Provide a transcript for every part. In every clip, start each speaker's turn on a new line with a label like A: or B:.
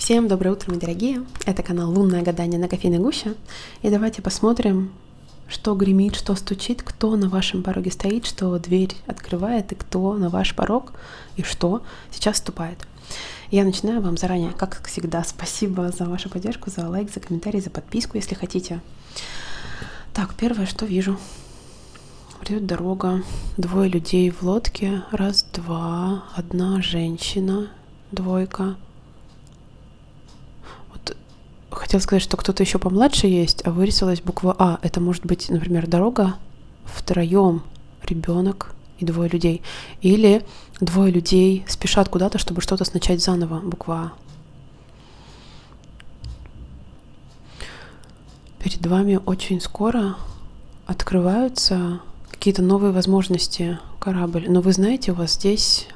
A: Всем доброе утро, мои дорогие! Это канал «Лунное гадание» на кофейной гуще. И давайте посмотрим, что гремит, что стучит, кто на вашем пороге стоит, что дверь открывает, и кто на ваш порог, и что сейчас ступает. Я начинаю вам заранее, как всегда, спасибо за вашу поддержку, за лайк, за комментарий, за подписку, если хотите. Так, первое, что вижу. Идет дорога, двое людей в лодке, раз, два, одна женщина, двойка. Хотела сказать, что кто-то еще помладше есть, а вырисовалась буква А. Это может быть, например, дорога втроем, ребенок и двое людей. Или двое людей спешат куда-то, чтобы что-то начать заново, буква А. Перед вами очень скоро открываются какие-то новые возможности, корабль. Но вы знаете, у вас здесь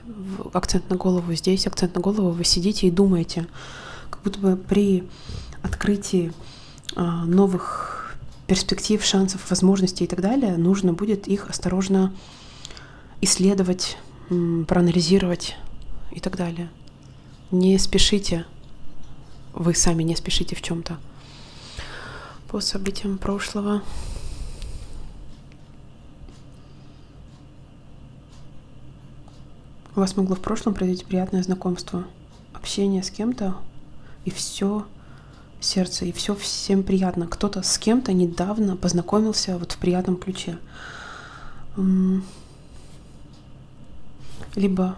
A: акцент на голову, здесь акцент на голову, вы сидите и думаете, как будто бы при открытии новых перспектив, шансов, возможностей и так далее, нужно будет их осторожно исследовать, проанализировать и так далее. Не спешите, вы сами не спешите в чем-то. По событиям прошлого. У вас могло в прошлом произойти приятное знакомство, общение с кем-то, и все сердце, и все всем приятно. Кто-то с кем-то недавно познакомился вот в приятном ключе. Либо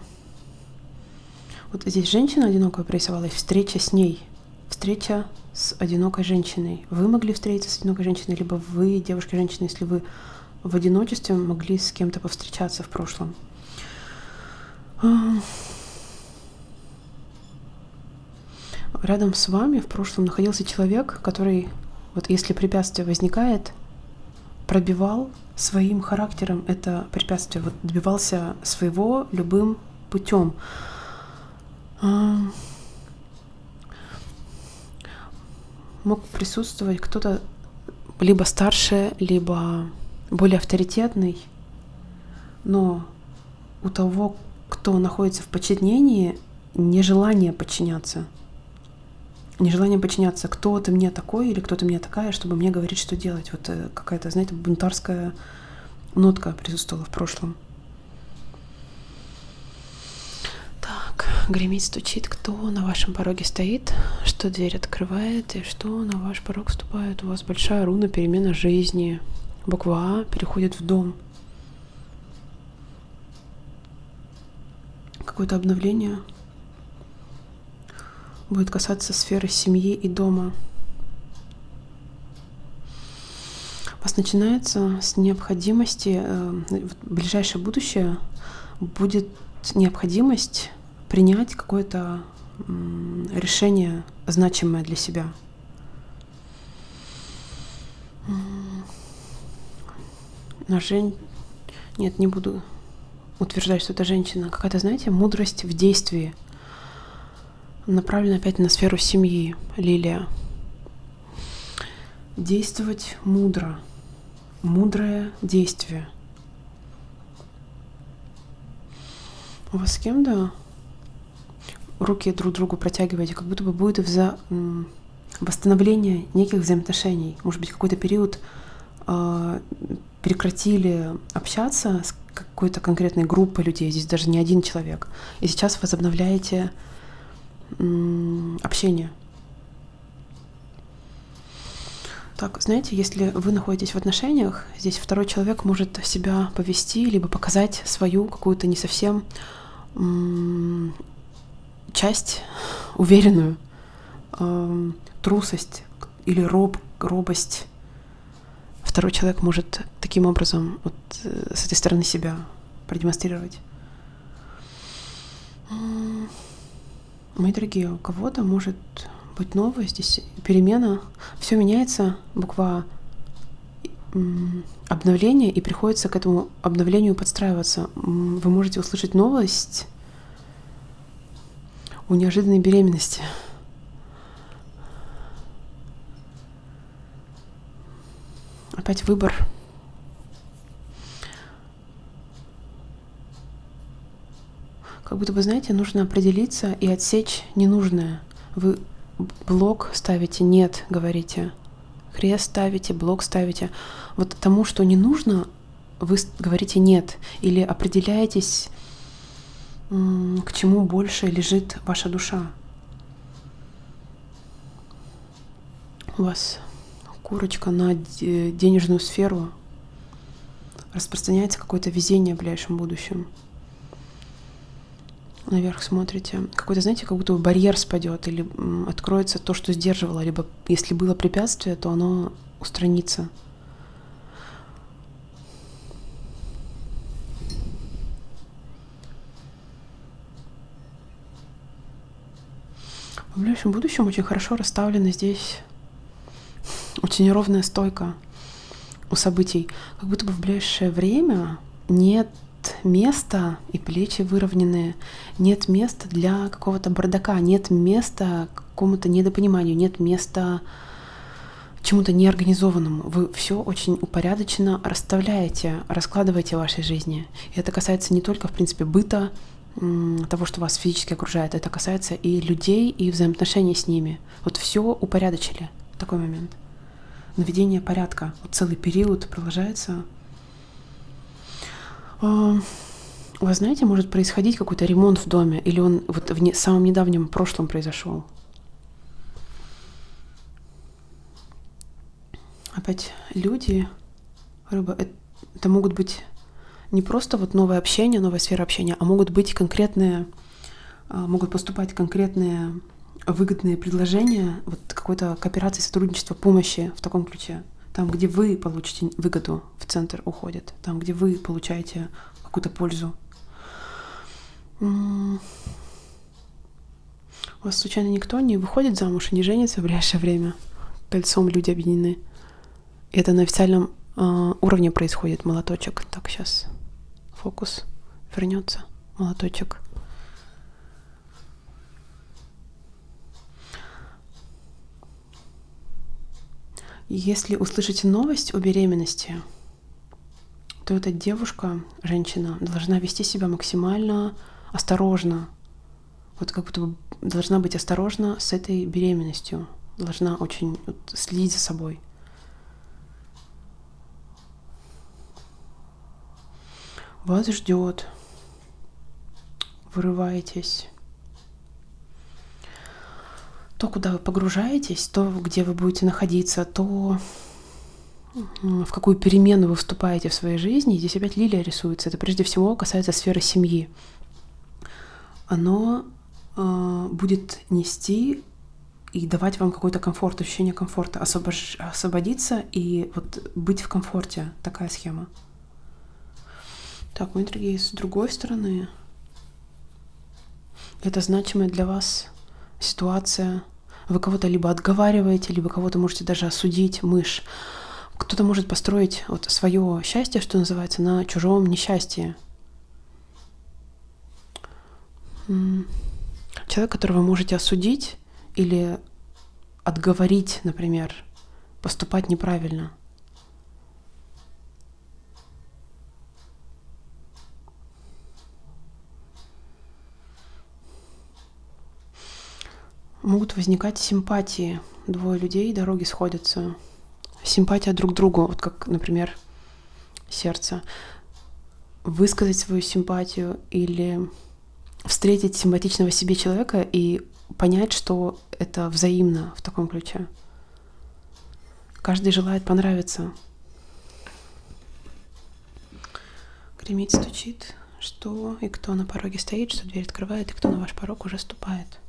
A: вот здесь женщина одинокая прорисовалась, встреча с ней, встреча с одинокой женщиной. Вы могли встретиться с одинокой женщиной, либо вы, девушка-женщина, если вы в одиночестве могли с кем-то повстречаться в прошлом. Рядом с вами в прошлом находился человек, который, вот если препятствие возникает, пробивал своим характером это препятствие, вот добивался своего любым путем. Мог присутствовать кто-то либо старше, либо более авторитетный, но у того, кто находится в подчинении, нежелание подчиняться. Нежелание подчиняться. Кто-то мне такой или кто-то мне такая, чтобы мне говорить, что делать. Вот какая-то, знаете, бунтарская нотка присутствовала в прошлом. Так, гремит, стучит. Кто на вашем пороге стоит, что дверь открывает и что на ваш порог вступает. У вас большая руна перемена жизни. Буква А переходит в дом. Какое-то обновление будет касаться сферы семьи и дома. У вас начинается с необходимости, в ближайшее будущее будет необходимость принять какое-то решение значимое для себя. Нет, не буду утверждать, что это женщина. Какая-то, знаете, мудрость в действии. Направлена опять на сферу семьи, Лилия. Действовать мудро. Мудрое действие. У вас с кем-то руки друг другу протягиваете, как будто бы будет восстановление неких взаимоотношений. Может быть, какой-то период прекратили общаться с какой-то конкретной группой людей, здесь даже не один человек. И сейчас возобновляете общение. Так, знаете, если вы находитесь в отношениях, здесь второй человек может себя повести, либо показать свою какую-то не совсем часть, уверенную, трусость или робость. Второй человек может таким образом вот с этой стороны себя продемонстрировать. Мои дорогие, у кого-то может быть новое здесь, перемена, все меняется, буква обновление, и приходится к этому обновлению подстраиваться. Вы можете услышать новость о неожиданной беременности. Опять выбор. Как будто бы, знаете, нужно определиться и отсечь ненужное. Вы блок ставите, нет, говорите. Крест ставите, блок ставите. Вот тому, что не нужно, вы говорите нет. Или определяетесь, к чему больше лежит ваша душа. У вас курочка на денежную сферу, распространяется какое-то везение в ближайшем будущем. Наверх смотрите. Какой-то, знаете, как будто барьер спадет или откроется то, что сдерживало. Либо если было препятствие, то оно устранится. В ближайшем будущем очень хорошо расставлена здесь очень ровная стойка у событий. Как будто бы в ближайшее время нет места, и плечи выровненные, нет места для какого-то бардака, нет места какому-то недопониманию, нет места чему-то неорганизованному. Вы все очень упорядоченно расставляете, раскладываете в вашей жизни. И это касается не только, в принципе, быта, того, что вас физически окружает, это касается и людей, и взаимоотношений с ними. Вот все упорядочили в такой момент. Наведение порядка. Вот целый период продолжается. У вас, знаете, может происходить какой-то ремонт в доме, или он вот в самом недавнем прошлом произошел. Опять люди, рыба, это могут быть не просто вот новое общение, новая сфера общения, а могут быть конкретные, могут поступать конкретные выгодные предложения, вот какой-то кооперации, сотрудничества, помощи в таком ключе. Там, где вы получите выгоду, в центр уходит. Там, где вы получаете какую-то пользу. У вас случайно никто не выходит замуж и не женится в ближайшее время? Кольцом люди объединены. И это на официальном уровне происходит. Молоточек. Так, сейчас фокус вернется. Молоточек. Если услышите новость о беременности, то эта девушка, женщина, должна вести себя максимально осторожно. Вот как будто бы должна быть осторожна с этой беременностью. Должна очень следить за собой. Вас ждет. Вырываетесь. То, куда вы погружаетесь, то, где вы будете находиться, то, в какую перемену вы вступаете в своей жизни. Здесь опять лилия рисуется. Это прежде всего касается сферы семьи. Оно будет нести и давать вам какой-то комфорт, ощущение комфорта, освободиться и вот быть в комфорте. Такая схема. Так, у интриги есть с другой стороны. Это значимая для вас ситуация. Вы кого-то либо отговариваете, либо кого-то можете даже осудить, мышь. Кто-то может построить вот свое счастье, что называется, на чужом несчастье. Человек, которого вы можете осудить или отговорить, например, поступать неправильно. Могут возникать симпатии. Двое людей, дороги сходятся. Симпатия друг к другу, вот как, например, сердце. Высказать свою симпатию или встретить симпатичного себе человека и понять, что это взаимно в таком ключе. Каждый желает понравиться. Гремит, стучит. Что и кто на пороге стоит, что дверь открывает, и кто на ваш порог уже ступает.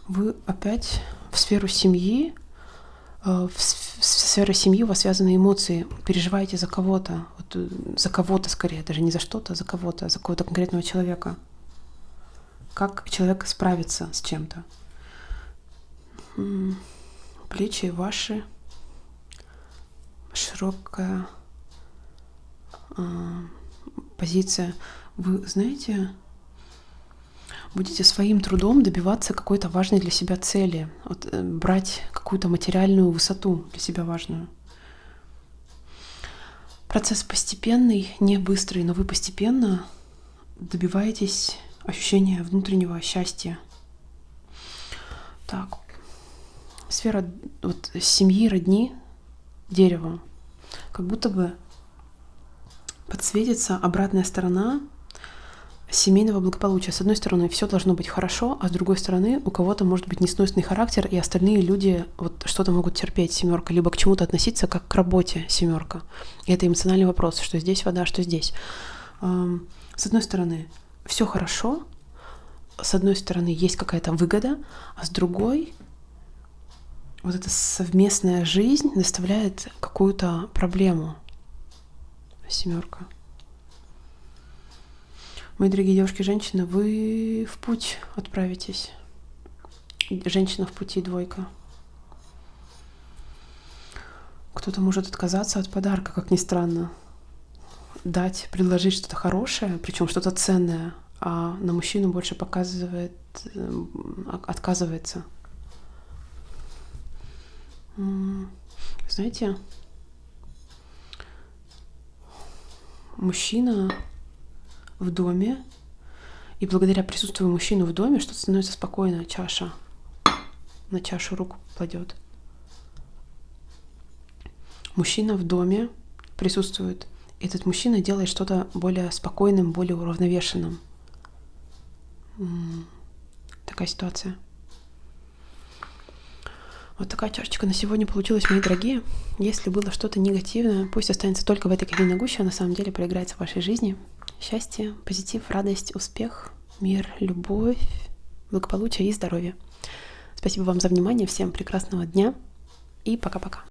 A: Вы опять в сферу семьи, в сферу семьи у вас связаны эмоции, переживаете за кого-то, вот за кого-то скорее, даже не за что-то, а за какого-то конкретного человека. Как человек справится с чем-то. Плечи ваши, широкая позиция. Вы знаете, будете своим трудом добиваться какой-то важной для себя цели, вот, брать какую-то материальную высоту для себя важную. Процесс постепенный, не быстрый, но вы постепенно добиваетесь ощущение внутреннего счастья. Так, сфера вот семьи, родни, дерево. Как будто бы подсветится обратная сторона семейного благополучия. С одной стороны, все должно быть хорошо, а с другой стороны, у кого-то может быть несносный характер, и остальные люди вот что-то могут терпеть, семерка, либо к чему-то относиться как к работе, семерка. И это эмоциональный вопрос, что здесь вода, что здесь. С одной стороны, все хорошо, с одной стороны, есть какая-то выгода, а с другой, вот эта совместная жизнь доставляет какую-то проблему. Семерка. Мои дорогие девушки и женщины, вы в путь отправитесь. Женщина в пути, двойка. Кто-то может отказаться от подарка, как ни странно. Дать, предложить что-то хорошее, причем что-то ценное, а на мужчину больше отказывается. Знаете, мужчина в доме, и благодаря присутствию мужчины в доме что-то становится спокойно, чаша на чашу руку кладет. Мужчина в доме присутствует. Этот мужчина делает что-то более спокойным, более уравновешенным. Такая ситуация. Вот такая чашечка на сегодня получилась, мои дорогие. Если было что-то негативное, пусть останется только в этой кофейной гуще, а на самом деле проиграется в вашей жизни. Счастье, позитив, радость, успех, мир, любовь, благополучие и здоровье. Спасибо вам за внимание, всем прекрасного дня и пока-пока.